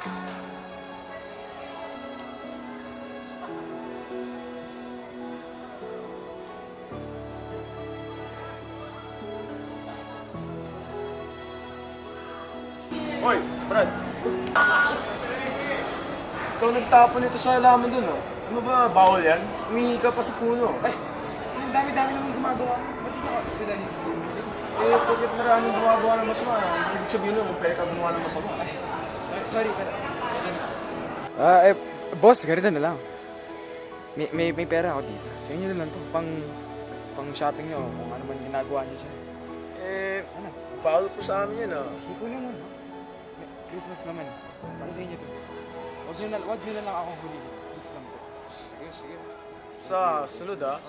Hoy, Brad. Ikaw nagtapon nito sa halaman dun, oh. Ano ba, bawal yan? Umihi ka pa sa puno. Ay, ang dami-dami naman gumagawa. Ba't di ka sila niyo? Eh, pagkat maraming gumagawa ng masama, ibig sabihin nun, kung pwede ka gumawa ng masama. Ay, sorry pala. Boss, ganito na lang. May pera ako dito. Sa inyo na lang to. Pang shopping nyo, kung ano man ginagawa niyo siya. Eh, bawal po sa amin yan, ah. Hindi ko naman, ha? Christmas naman. Para sa inyo to. Huwag nyo na lang akong huli. Please lang po. Sige, sige. Sa sunod, ah.